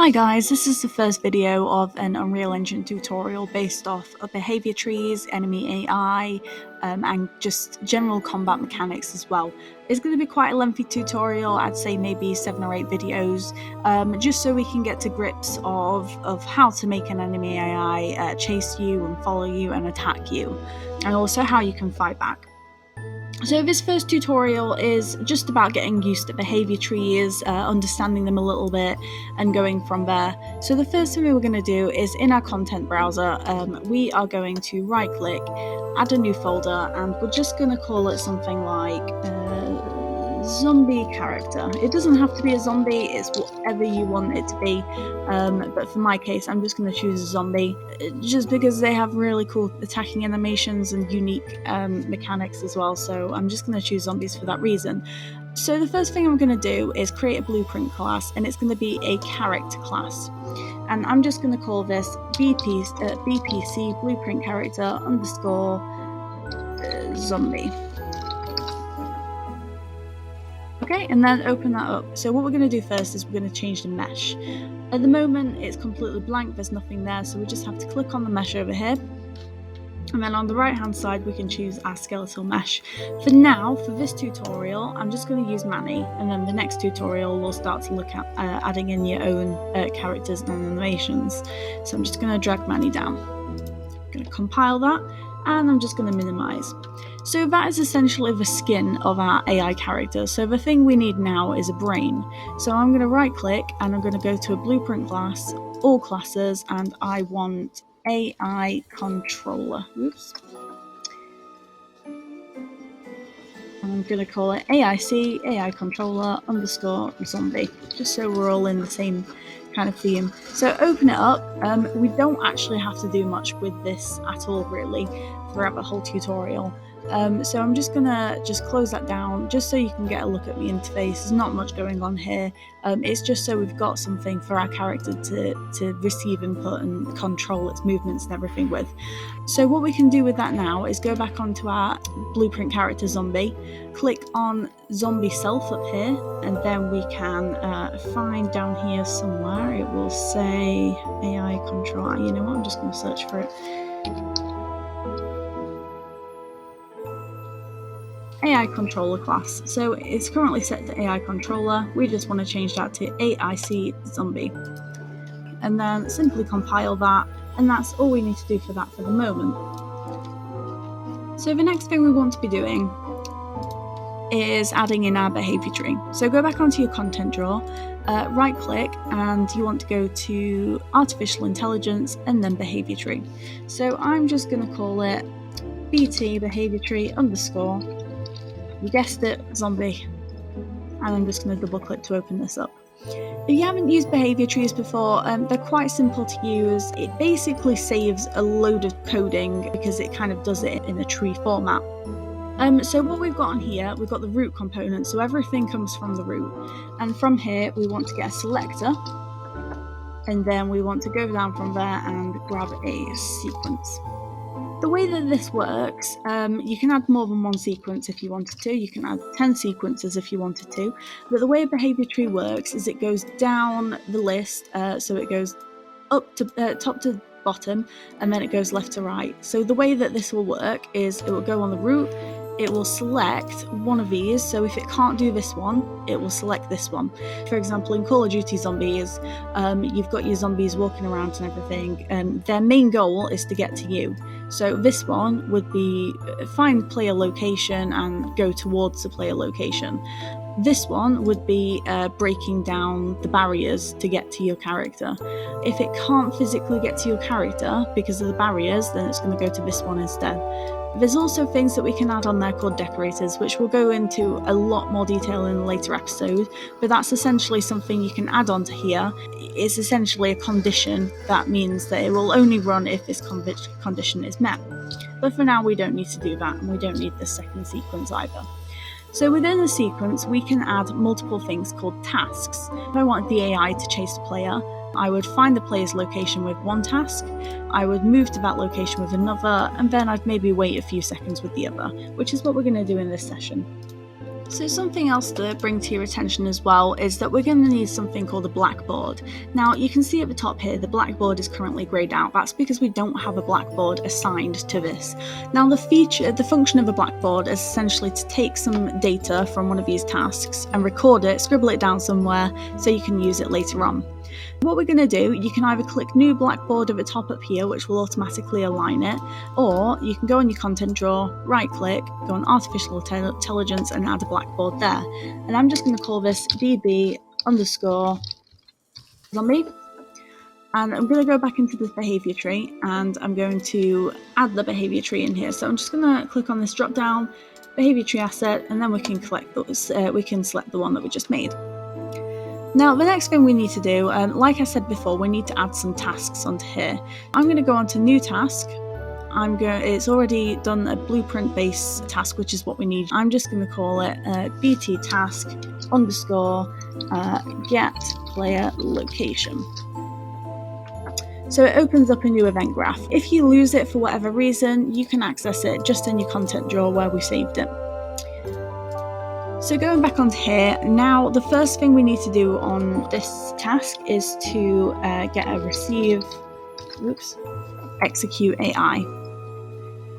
Hi guys, this is the first video of an Unreal Engine tutorial based off of behaviour trees, enemy AI, and just general combat mechanics as well. It's going to be quite a lengthy tutorial, I'd say maybe 7 or 8 videos, just so we can get to grips of how to make an enemy AI chase you and follow you and attack you, and also how you can fight back. So this first tutorial is just about getting used to behaviour trees, understanding them a little bit, and going from there. So the first thing we're going to do is in our content browser, we are going to right click, add a new folder, and we're just going to call it something like zombie character. It doesn't have to be a zombie, it's whatever you want it to be, but for my case I'm just going to choose a zombie just because they have really cool attacking animations and unique mechanics as well, so I'm just going to choose zombies for that reason. So the first thing I'm going to do is create a blueprint class, and it's going to be a character class, and I'm just going to call this BPC blueprint character underscore zombie. Okay, and then open that up. So what we're going to do first is we're going to change the mesh. At the moment it's completely blank, there's nothing there, so we just have to click on the mesh over here, and then on the right hand side we can choose our skeletal mesh. For now, for this tutorial, I'm just going to use Manny, and then the next tutorial we'll start to look at adding in your own characters and animations. So I'm just going to drag Manny down. I'm going to compile that, and I'm just going to minimize. So that is essentially the skin of our AI character. So the thing we need now is a brain. So I'm going to right click and I'm going to go to a blueprint class, all classes, and I want AI controller. Oops. I'm going to call it AIC, AI controller underscore zombie, just so we're all in the same kind of theme. So open it up. We don't actually have to do much with this at all really throughout the whole tutorial. So I'm just gonna close that down just so you can get a look at the interface. There's not much going on here. It's just so we've got something for our character to receive input and control its movements and everything with. So what we can do with that now is go back onto our blueprint character zombie, click on zombie self up here, and then we can find down here somewhere, it will say AI control. You know what, I'm just going to search for it. AI controller class. So it's currently set to AI controller. We just want to change that to AIC zombie, and then simply compile that, and that's all we need to do for that for the moment. So the next thing we want to be doing is adding in our behavior tree. So go back onto your content drawer, right click, and you want to go to artificial intelligence and then behavior tree. So I'm just going to call it BT behavior tree underscore, you guessed it, zombie, and I'm just going to double click to open this up. If you haven't used behavior trees before, they're quite simple to use. It basically saves a load of coding because it kind of does it in a tree format. So what we've got on here, we've got the root component, so everything comes from the root, and from here we want to get a selector, and then we want to go down from there and grab a sequence. The way that this works, you can add more than one sequence if you wanted to. You can add 10 sequences if you wanted to. But the way a behavior tree works is it goes down the list, so it goes up to top to bottom, and then it goes left to right. So the way that this will work is it will go on the root, it will select one of these, so if it can't do this one, it will select this one. For example, in Call of Duty Zombies, you've got your zombies walking around and everything, and their main goal is to get to you. So this one would be find player location and go towards the player location. This one would be breaking down the barriers to get to your character. If it can't physically get to your character because of the barriers, then it's going to go to this one instead. There's also things that we can add on there called decorators, which we'll go into a lot more detail in a later episode, but that's essentially something you can add onto here. It's essentially a condition that means that it will only run if this condition is met. But for now we don't need to do that, and we don't need the second sequence either. So within the sequence we can add multiple things called tasks. If I wanted the AI to chase the player, I would find the player's location with one task, I would move to that location with another, and then I'd maybe wait a few seconds with the other, which is what we're going to do in this session. So something else to bring to your attention as well is that we're going to need something called a blackboard. Now you can see at the top here the blackboard is currently greyed out. That's because we don't have a blackboard assigned to this. Now the function of a blackboard is essentially to take some data from one of these tasks and record it, scribble it down somewhere so you can use it later on. What we're going to do, you can either click new blackboard at the top up here, which will automatically align it, or you can go on your content drawer, right click, go on artificial intelligence and add a blackboard there. And I'm just going to call this bb_zombie. And I'm going to go back into this behavior tree and I'm going to add the behavior tree in here. So I'm just going to click on this drop down behavior tree asset, and then we can select the one that we just made. Now the next thing we need to do, like I said before, we need to add some tasks onto here. I'm going to go on to new task. It's already done a blueprint based task, which is what we need. I'm just going to call it bt task _ get player location. So it opens up a new event graph. If you lose it for whatever reason, you can access it just in your content drawer where we saved it. So going back onto here, now the first thing we need to do on this task is to get a execute AI.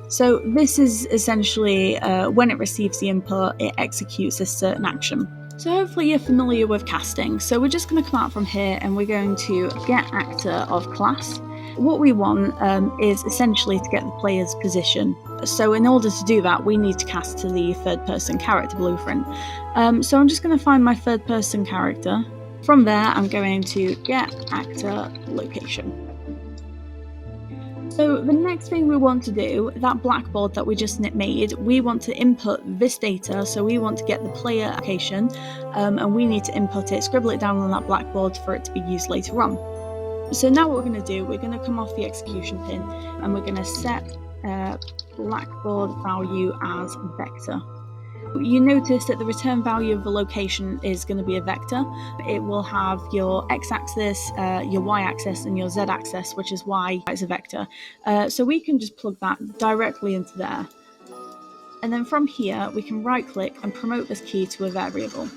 So this is essentially when it receives the input, it executes a certain action. So hopefully you're familiar with casting. So we're just going to come out from here and we're going to get actor of class. What we want is essentially to get the player's position. So in order to do that, we need to cast to the third person character blueprint. So I'm just going to find my third person character. From there, I'm going to get actor location. So the next thing we want to do, that blackboard that we just made, we want to input this data. So we want to get the player location and we need to input it, scribble it down on that blackboard for it to be used later on. So now what we're going to do, we're going to come off the execution pin and we're going to set blackboard value as vector. You notice that the return value of the location is going to be a vector. It will have your x-axis, your y-axis and your z-axis, which is why it's a vector. So we can just plug that directly into there. And then from here, we can right click and promote this key to a variable.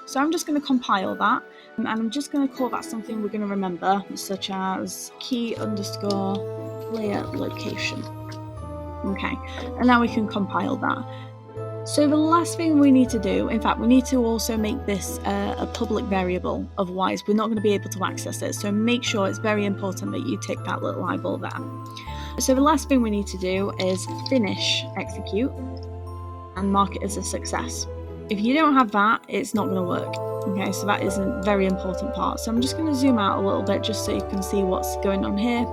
So I'm just going to compile that. And I'm just going to call that something we're going to remember, such as key _ player location. Okay, and now we can compile that. So the last thing we need to do, in fact, we need to also make this a public variable, otherwise we're not going to be able to access it. So make sure it's very important that you tick that little eyeball there. So the last thing we need to do is finish execute and mark it as a success. If you don't have that, it's not going to work. Okay, so that is a very important part. So I'm just going to zoom out a little bit just so you can see what's going on here.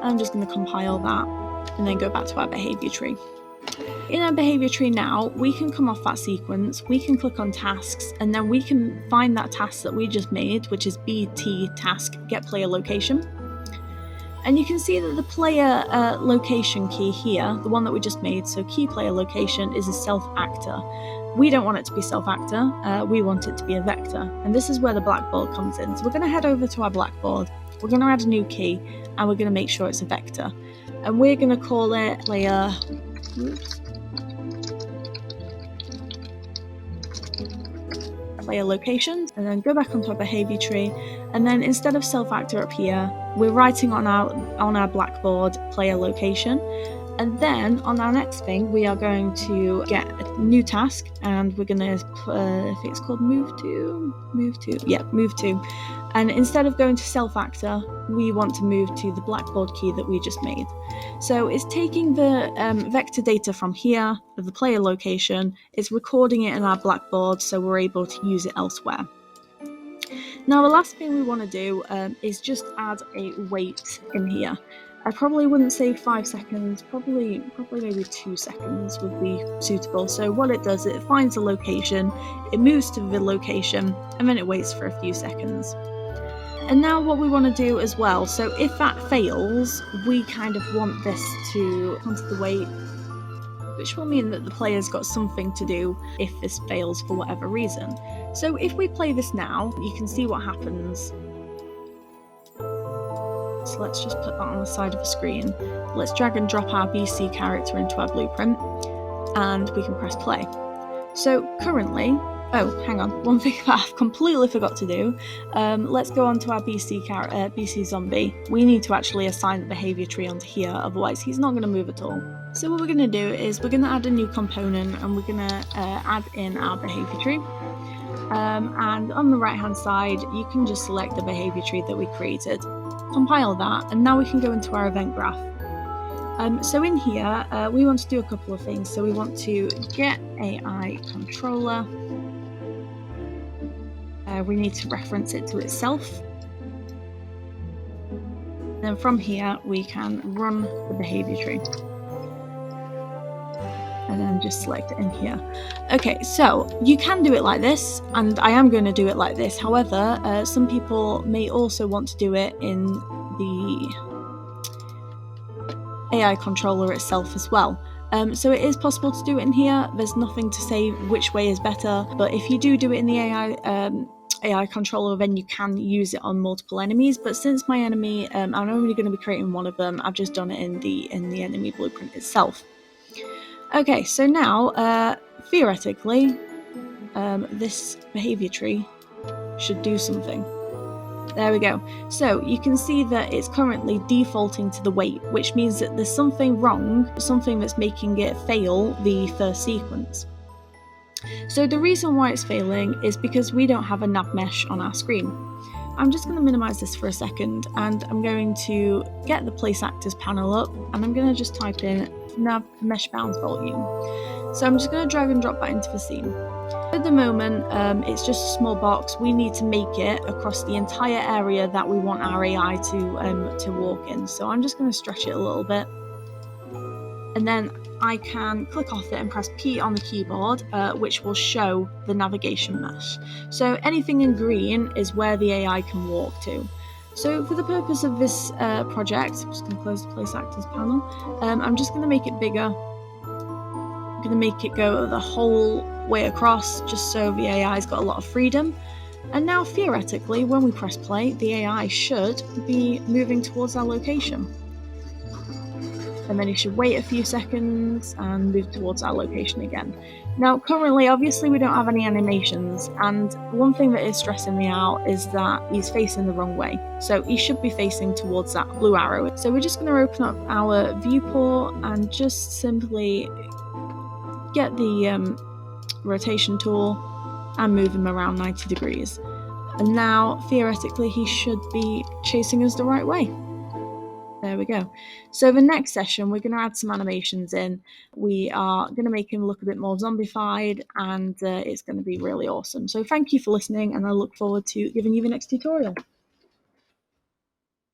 I'm just going to compile that and then go back to our behavior tree. In our behavior tree now, we can come off that sequence, we can click on tasks, and then we can find that task that we just made, which is bt task get player location. And you can see that the player location key here, the one that we just made, so key player location is a self actor. We don't want it to be self actor, we want it to be a vector. And this is where the blackboard comes in. So we're going to head over to our blackboard, we're going to add a new key, and we're going to make sure it's a vector. And we're going to call it player location, and then go back onto our behavior tree, and then instead of self actor up here, we're writing on our blackboard player location. And then on our next thing, we are going to get a new task, and we're going to, I think it's called move to. And instead of going to self actor, we want to move to the blackboard key that we just made. So it's taking the vector data from here, of the player location, it's recording it in our blackboard so we're able to use it elsewhere. Now the last thing we want to do is just add a wait in here. I probably wouldn't say 5 seconds, probably maybe 2 seconds would be suitable. So what it does, it finds a location, it moves to the location, and then it waits for a few seconds. And now what we want to do as well, so if that fails, we kind of want this to come to the wait, which will mean that the player's got something to do if this fails for whatever reason. So if we play this now, you can see what happens. So let's just put that on the side of the screen. Let's drag and drop our BC character into our blueprint. and we can press play. So currently, oh, hang on, one thing that I've completely forgot to do. Let's go on to our BC zombie. We need to actually assign the behavior tree onto here, otherwise he's not going to move at all. So what we're going to do is we're going to add a new component, and we're going to add in our behavior tree. And on the right hand side, you can just select the behavior tree that we created, compile that, and now we can go into our event graph. So in here, we want to do a couple of things. So we want to get AI controller. We need to reference it to itself. Then from here, we can run the behavior tree. And then just select it in here. Okay, so you can do it like this, and I am going to do it like this. However, some people may also want to do it in the AI controller itself as well. So it is possible to do it in here. There's nothing to say which way is better, but if you do it in the AI controller, then you can use it on multiple enemies. But since my enemy, I'm only going to be creating one of them, I've just done it in the enemy blueprint itself. Okay, so now theoretically, this behavior tree should do something. There we go. So you can see that it's currently defaulting to the wait, which means that there's something wrong, something that's making it fail the first sequence. So the reason why it's failing is because we don't have a nav mesh on our screen. I'm just going to minimize this for a second, and I'm going to get the place actors panel up, and I'm going to just type in nav mesh bounds volume. So I'm just going to drag and drop that into the scene. At the moment, it's just a small box. We need to make it across the entire area that we want our AI to walk in. So I'm just going to stretch it a little bit, and then I can click off it and press P on the keyboard, which will show the navigation mesh. So anything in green is where the AI can walk to. So for the purpose of this project, I'm just going to close the place actors panel. I'm just going to make it bigger. I'm going to make it go the whole way across, just so the AI's got a lot of freedom. And now theoretically, when we press play, the AI should be moving towards our location. And then you should wait a few seconds and move towards our location again. Now currently, obviously we don't have any animations, and one thing that is stressing me out is that he's facing the wrong way. So he should be facing towards that blue arrow. So we're just going to open up our viewport and just simply get the rotation tool and move him around 90 degrees. And now theoretically he should be chasing us the right way. There we go. So the next session we're going to add some animations in. We are going to make him look a bit more zombified, and it's going to be really awesome. So thank you for listening, and I look forward to giving you the next tutorial.